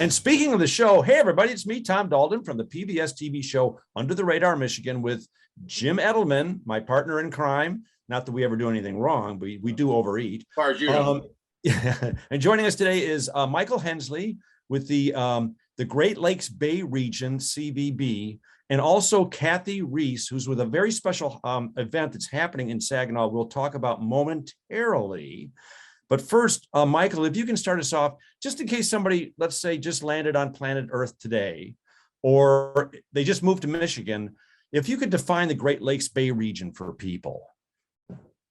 And speaking of the show, hey, everybody, it's me, Tom Dalton from the PBS TV show Under the Radar Michigan with Jim Edelman, my partner in crime. Not that we ever do anything wrong, but we do overeat. As far as you know. And joining us today is Michael Hensley with the Great Lakes Bay Region, CVB, and also Kathy Reese, who's with a very special event that's happening in Saginaw we'll talk about momentarily. But first, Michael, if you can start us off, just in case somebody, let's say, just landed on planet Earth today, or they just moved to Michigan, if you could define the Great Lakes Bay region for people.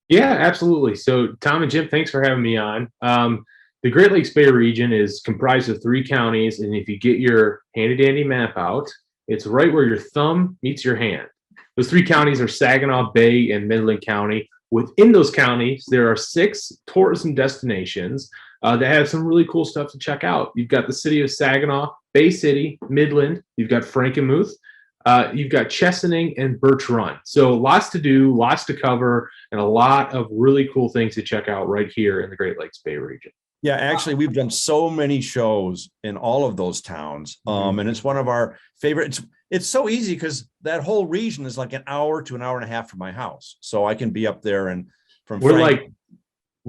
Yeah, absolutely. So, Tom and Jim, thanks for having me on. The Great Lakes Bay region is comprised of 3 counties, and if you get your handy-dandy map out, it's right where your thumb meets your hand. Those 3 counties are Saginaw, Bay, and Midland County. Within those counties, there are 6 tourism destinations that have some really cool stuff to check out. You've got the city of Saginaw, Bay City, Midland. You've got Frankenmuth. You've got Chesaning and Birch Run. So lots to do, lots to cover, and a lot of really cool things to check out right here in the Great Lakes Bay region. Yeah, actually, we've done so many shows in all of those towns, and it's one of our favorites. It's so easy because that whole region is like an hour to an hour and a half from my house, so I can be up there. And from we're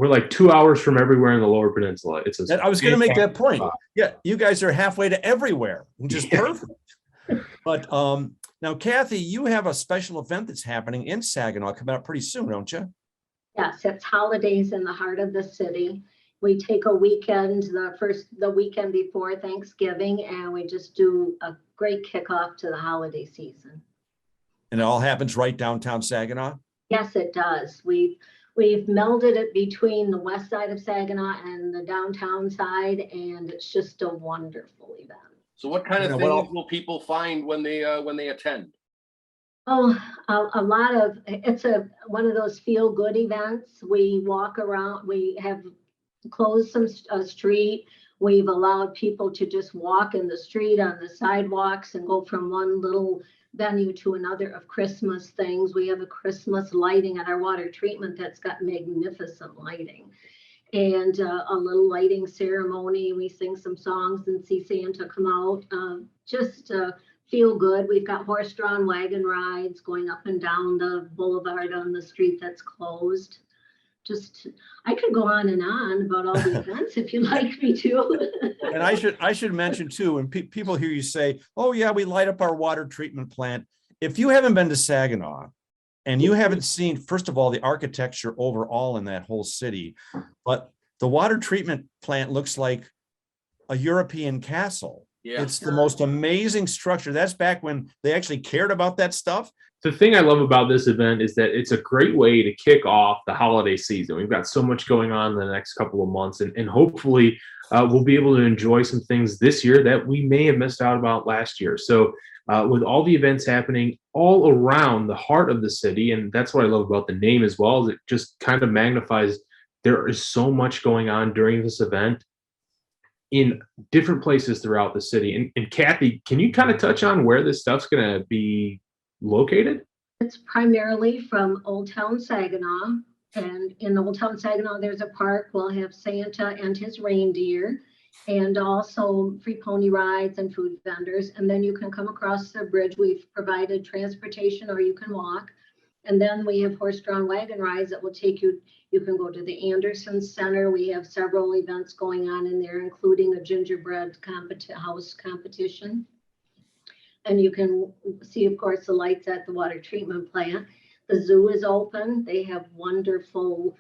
like 2 hours from everywhere in the Lower Peninsula. I was going to make that point. Yeah, you guys are halfway to everywhere, which is perfect. But now, Kathy, you have a special event that's happening in Saginaw coming up pretty soon, don't you? Yes, it's holidays in the heart of the city. We take a weekend, the weekend before Thanksgiving, and we just do a great kickoff to the holiday season. And it all happens right downtown Saginaw? Yes, it does. We've melded it between the west side of Saginaw and the downtown side, and it's just a wonderful event. So what kind of things will people find when they attend? Oh, a lot of, it's one of those feel-good events. We walk around, we have closed some street. We've allowed people to just walk in the street on the sidewalks and go from one little venue to another of Christmas things. We have a Christmas lighting at our water treatment that's got magnificent lighting. And a little lighting ceremony. We sing some songs and see Santa come out. Just feel good. We've got horse-drawn wagon rides going up and down the boulevard on the street that's closed. Just, I could go on and on about all the events if you'd like me to. And I should mention too, when people hear you say, oh yeah, we light up our water treatment plant. If you haven't been to Saginaw and you haven't seen, first of all, the architecture overall in that whole city, but the water treatment plant looks like a European castle. Yeah. It's the most amazing structure. That's back when they actually cared about that stuff. The thing I love about this event is that it's a great way to kick off the holiday season. We've got so much going on in the next couple of months, and hopefully we'll be able to enjoy some things this year that we may have missed out about last year. So with all the events happening all around the heart of the city, and that's what I love about the name as well, is it just kind of magnifies there is so much going on during this event in different places throughout the city. And Kathy, can you kind of touch on where this stuff's going to be located? It's primarily from Old Town Saginaw, and in Old Town Saginaw there's a park. We'll have Santa and his reindeer, and also free pony rides and food vendors. And then you can come across the bridge. We've provided transportation, or you can walk. And then we have horse-drawn wagon rides that will take you. You can go to the Anderson Center. We have several events going on in there, including a gingerbread house competition. And you can see, of course, the lights at the water treatment plant. The zoo is open. They have wonderful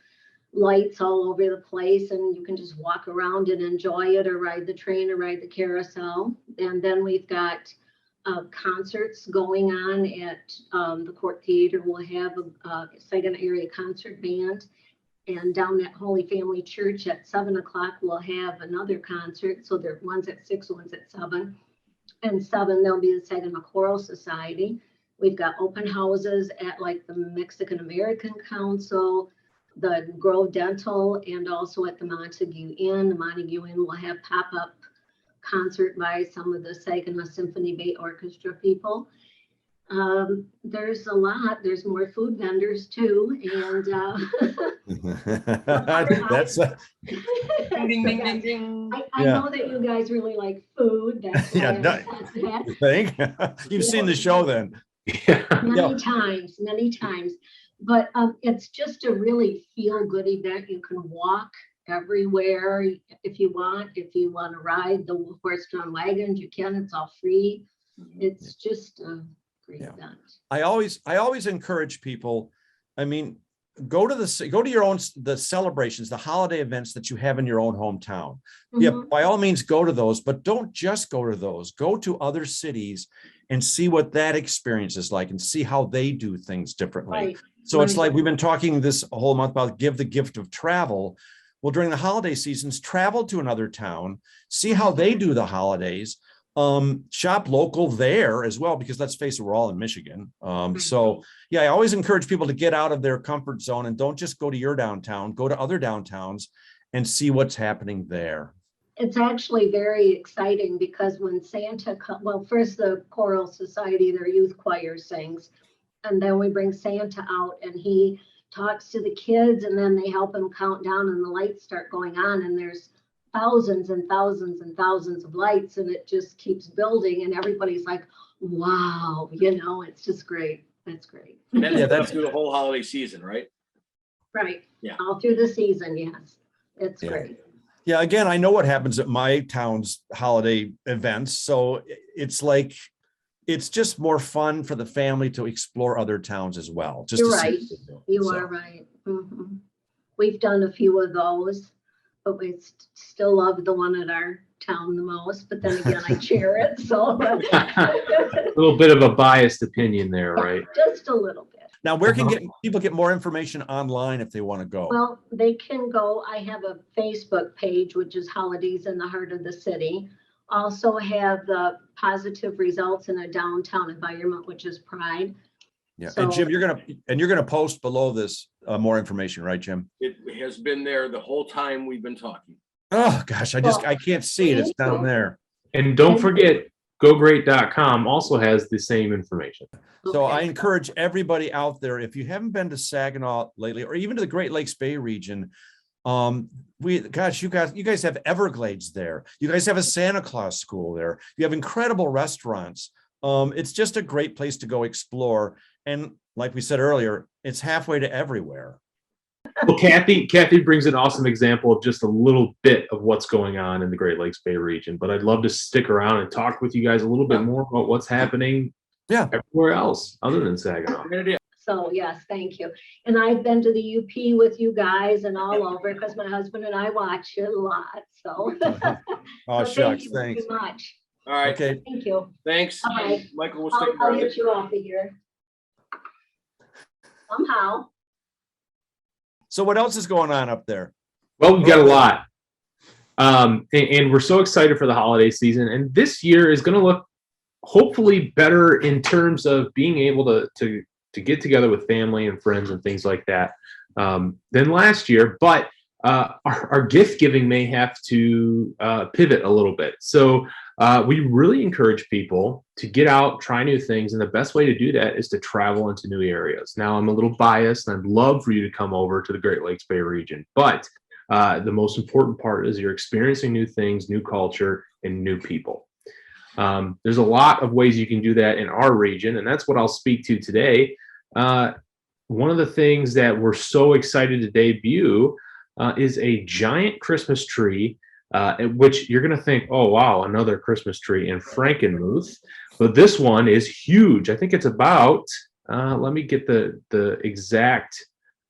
lights all over the place, and you can just walk around and enjoy it, or ride the train, or ride the carousel. And then we've got concerts going on at the Court Theater. We'll have a Saginaw area concert band. And down at Holy Family Church at 7 o'clock, we'll have another concert. So there one's at 6, one's at 7. And 7, there'll be the Saginaw Choral Society. We've got open houses at like the Mexican American Council, the Grove Dental, and also at the Montague Inn. The Montague Inn will have pop-up concert by some of the Saginaw Symphony Bay Orchestra people. There's a lot. There's more food vendors too, That's, Ding, ding, ding, ding, ding. I Yeah. know that you guys really like food. That's why Yeah, I no- said that. you think? You've seen the show then. Yeah. Many times. But it's just a really feel-good event. You can walk everywhere if you want. If you want to ride the horse-drawn wagons, you can. It's all free. It's just a great Yeah. event. I always encourage people, I mean, go to your own, the celebrations, the holiday events that you have in your own hometown. Yeah, Mhm. by all means, go to those, but don't just go to those. Go to other cities and see what that experience is like and see how they do things differently. Right. So it's Right. like we've been talking this whole month about give the gift of travel. Well, during the holiday seasons, travel to another town, see how they do the holidays, shop local there as well, because let's face it, we're all in Michigan. So yeah, I always encourage people to get out of their comfort zone and don't just go to your downtown, go to other downtowns and see what's happening there. It's actually very exciting because when Santa, well, first the choral society, their youth choir sings, and then we bring Santa out and he talks to the kids and then they help him count down and the lights start going on and there's thousands and thousands and thousands of lights and it just keeps building and everybody's like, wow, it's just great. That's great. And that's Yeah, that's that's- through the whole holiday season, right? Right. Yeah. All through the season, yes. It's Yeah. great. Yeah, again, I know what happens at my town's holiday events. So it's like, it's just more fun for the family to explore other towns as well. Just You're to see right. what they do. You So, are right. Mhm. We've done a few of those, but we still love the one at our town the most. But then again, I chair it, so A little bit of a biased opinion there, right? just a little bit. Now, where can people get more information online if they want to go? Well, they can go, I have a Facebook page, which is Holidays in the Heart of the City. Also have the positive results in a downtown environment, which is Pride. Yeah, and Jim, you're gonna post below this more information, right, Jim? It has been there the whole time we've been talking. Oh, gosh, I can't see it. It's down there. And don't forget, gogreat.com also has the same information. So I Okay. encourage everybody out there, if you haven't been to Saginaw lately, or even to the Great Lakes Bay region, you guys have Everglades there. You guys have a Santa Claus school there. You have incredible restaurants. It's just a great place to go explore. And like we said earlier, it's halfway to everywhere. Well, Kathy brings an awesome example of just a little bit of what's going on in the Great Lakes Bay region. But I'd love to stick around and talk with you guys a little bit more about what's happening everywhere else other than Saginaw. Great idea. So yes, thank you. And I've been to the UP with you guys and all over because my husband and I watch it a lot. So, Oh, so shucks, thank you very thanks. much. All right. Okay, Thank you. Thanks. All right. Michael, we'll stick I'll around. get you off of here. Somehow. so what else is going on up there? Well, we've got a lot. And we're so excited for the holiday season. And this year is going to look hopefully better in terms of being able to get together with family and friends and things like that than last year. But our gift giving may have to pivot a little bit. So we really encourage people to get out, try new things. And the best way to do that is to travel into new areas. Now, I'm a little biased and I'd love for you to come over to the Great Lakes Bay region. But the most important part is you're experiencing new things, new culture, and new people. There's a lot of ways you can do that in our region, and that's what I'll speak to today. One of the things that we're so excited to debut is a giant Christmas tree, which you're going to think, oh, wow, another Christmas tree in Frankenmuth. But this one is huge. I think it's about, let me get the exact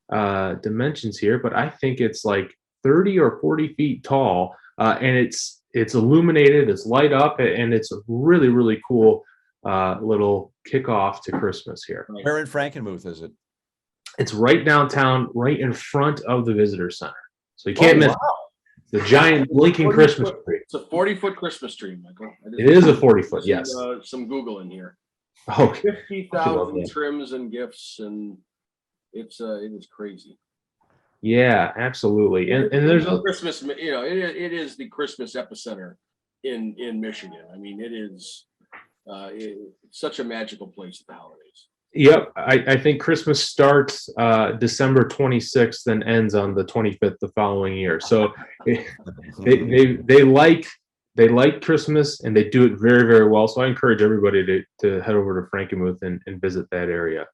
dimensions here, but I think it's like 30 or 40 feet tall, and it's illuminated, it's light up, and it's a really, really cool little kickoff to Christmas here. Where in Frankenmuth is it? It's right downtown, right in front of the visitor center. So you can't miss wow. the giant blinking 40 Christmas foot. tree. It's a 40-foot Christmas tree, Michael. It is a 40-foot, yes. Some Google in here. Oh, 50,000 trims and gifts, and it is crazy. yeah, absolutely. And there's a Christmas, it is the Christmas epicenter in Michigan. I mean, it is It's such a magical place at the holidays. Yep, I think Christmas starts December 26th and ends on the 25th the following year. So they like Christmas and they do it very, very well. So I encourage everybody to head over to Frankenmuth and visit that area.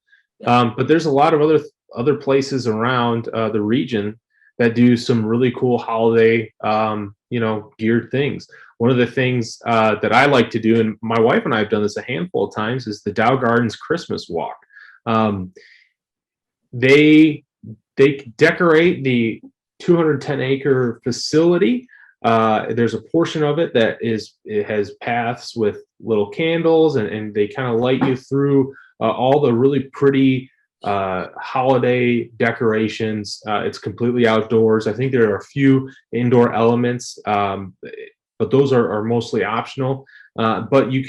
But there's a lot of other places around the region that do some really cool holiday geared things. One of the things that I like to do, and my wife and I have done this a handful of times, is the Dow Gardens Christmas Walk. They decorate the 210-acre facility. There's a portion of it that it has paths with little candles, and they kind of light you through all the really pretty holiday decorations. It's completely outdoors. I think there are a few indoor elements, but those are mostly optional. But you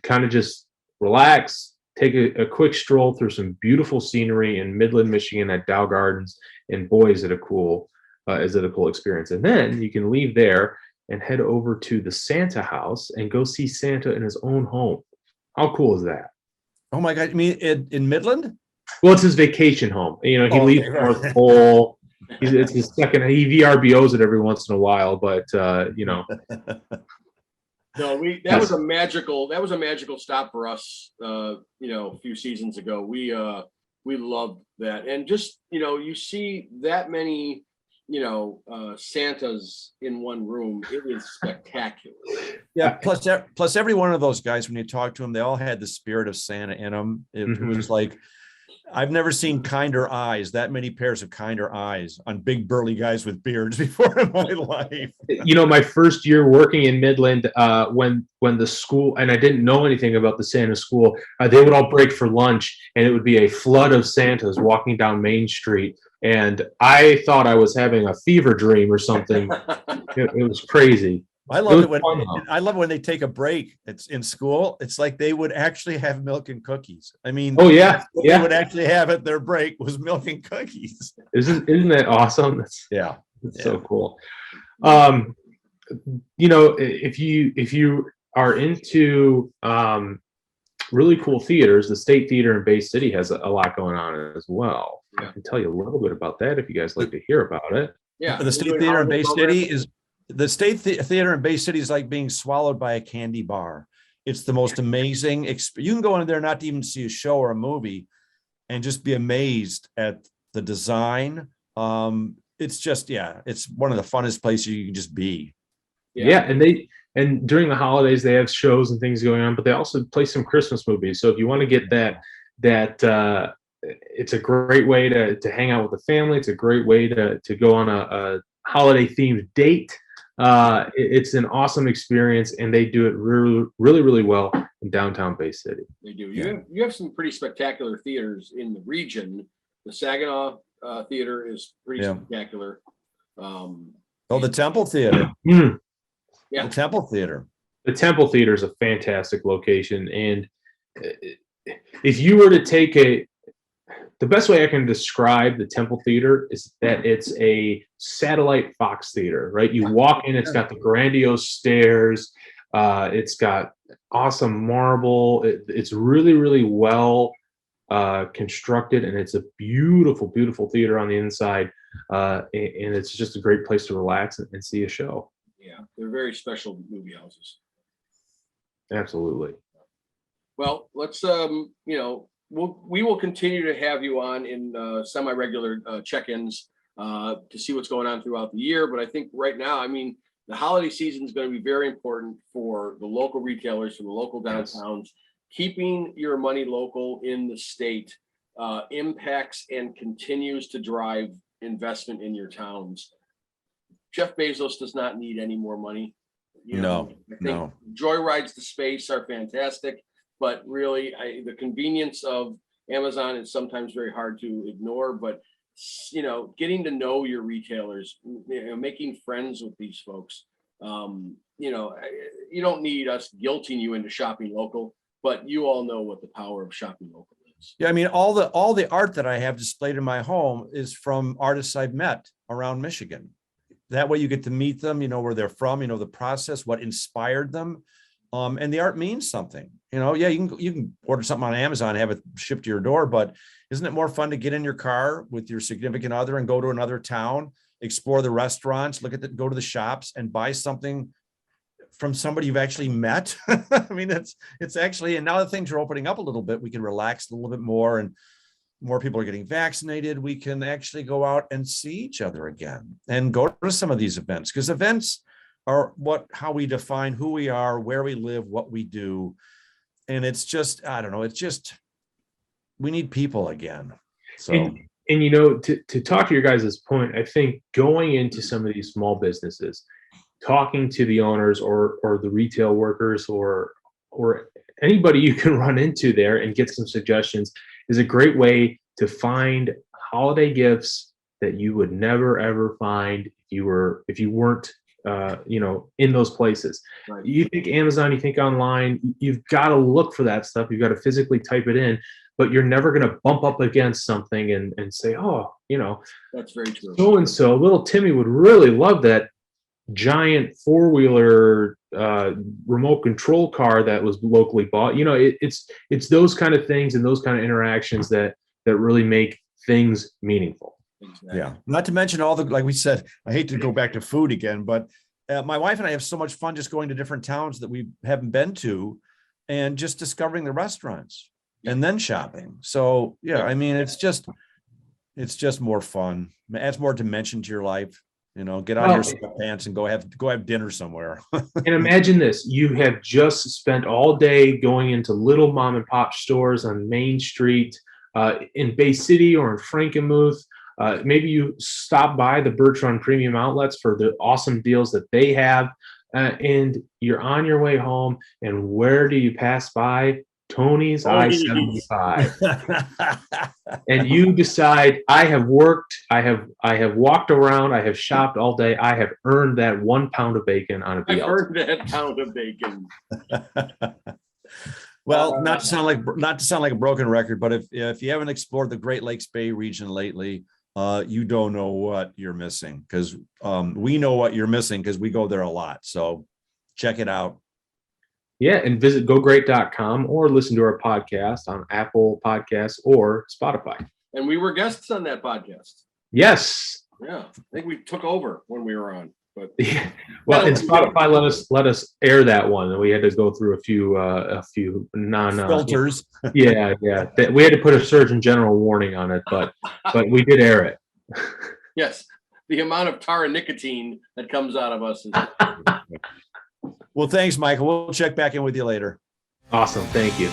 kind of just relax, take a quick stroll through some beautiful scenery in Midland, Michigan at Dow Gardens, and boy, is it a cool experience. And then you can leave there and head over to the Santa house and go see Santa in his own home. How cool is that? Oh my God! You mean in Midland? Well, it's his vacation home. He leaves Okay. North Pole. It's his second. He VRBOs it every once in a while, but No, that was a magical stop for us. A few seasons ago, we loved that, and just you see that many Santas in one room. It is spectacular. Yeah. Plus, every one of those guys, when you talk to them, they all had the spirit of Santa in them. It was like, I've never seen kinder eyes, that many pairs of kinder eyes on big burly guys with beards before in my life. My first year working in Midland, when the school, and I didn't know anything about the Santa school, they would all break for lunch, and it would be a flood of Santas walking down Main Street. And I thought I was having a fever dream or something. It was crazy. I love it when they take a break. It's in school. It's like they would actually have milk and cookies. I mean, oh yeah, they would actually have at their break was milk and cookies. Isn't that awesome? That's so cool. If you are into really cool theaters, the State Theater in Bay City has a lot going on as well. I can tell you a little bit about that if you guys like to hear about it. Yeah, The State Theater in Bay City Theater in Bay City is like being swallowed by a candy bar. It's the most amazing experience. You can go in there not to even see a show or a movie and just be amazed at the design. It's just, it's one of the funnest places you can just be. Yeah, and during the holidays they have shows and things going on, but they also play some Christmas movies. So if you want to get that it's a great way to hang out with the family. It's a great way to go on a holiday themed date. It's an awesome experience, and they do it really, really, really well in downtown Bay City. They do. You have some pretty spectacular theaters in the region. The Saginaw Theater is pretty spectacular. The Temple Theater. Yeah, The Temple Theater. The Temple Theater is a fantastic location, and if you were to take the best way I can describe the Temple Theater is that it's a satellite Fox Theater, right? You walk in, it's got the grandiose stairs, it's got awesome marble. It's really, really well constructed, and it's a beautiful, beautiful theater on the inside, and it's just a great place to relax and see a show. Yeah, they're very special movie houses. Absolutely. Well, let's we will continue to have you on in semi-regular check-ins to see what's going on throughout the year. But I think right now, the holiday season is going to be very important for the local retailers, for the local downtowns. Yes. Keeping your money local in the state impacts and continues to drive investment in your towns. Jeff Bezos does not need any more money. No. Joyrides to space are fantastic. But really, the convenience of Amazon is sometimes very hard to ignore. But getting to know your retailers, making friends with these folks. You don't need us guilting you into shopping local, but you all know what the power of shopping local is. Yeah, all the art that I have displayed in my home is from artists I've met around Michigan. That way, you get to meet them. You know where they're from. You know the process, what inspired them. And the art means something. Yeah, you can order something on Amazon and have it shipped to your door, but isn't it more fun to get in your car with your significant other and go to another town, explore the restaurants, go to the shops and buy something from somebody you've actually met? I mean, it's actually, and now that things are opening up a little bit, we can relax a little bit more, and more people are getting vaccinated. We can actually go out and see each other again and go to some of these events, because events are how we define who we are, where we live, what we do. And it's just, I don't know, we need people again. So. And to talk to your guys' point, I think going into some of these small businesses, talking to the owners or the retail workers or anybody you can run into there and get some suggestions is a great way to find holiday gifts that you would never ever find if you weren't in those places. Right. You think Amazon, you think online, you've got to look for that stuff. You've got to physically type it in, but you're never going to bump up against something and say, oh, That's very true. so little Timmy would really love that giant 4-wheeler remote control car that was locally bought. It's those kind of things and those kind of interactions that really make things meaningful. Exactly. Yeah. Not to mention like we said, I hate to go back to food again, but my wife and I have so much fun just going to different towns that we haven't been to and just discovering the restaurants and then shopping. So, yeah, I mean, it's just more fun. It adds more dimension to your life. Get out of your sweatpants and go have dinner somewhere. And imagine this, you have just spent all day going into little mom and pop stores on Main Street in Bay City or in Frankenmuth. Maybe you stop by the Bertrand Premium Outlets for the awesome deals that they have, and you're on your way home. And where do you pass by? Tony's I-75. And you decide, I have worked, I have walked around, I have shopped all day. I have earned that 1 pound of bacon on a BLT. I've earned that pound of bacon. Well, not to sound like a broken record, but if you haven't explored the Great Lakes Bay region lately, you don't know what you're missing, because we know what you're missing because we go there a lot. So check it out. Yeah, and visit gogreat.com or listen to our podcast on Apple Podcasts or Spotify. And we were guests on that podcast. Yes. Yeah, I think we took over when we were on. But well, and Spotify let us air that one, and we had to go through a few non filters. Yeah. We had to put a Surgeon General warning on it, but we did air it. Yes, the amount of tar and nicotine that comes out of us is. Well, thanks, Michael. We'll check back in with you later. Awesome. Thank you.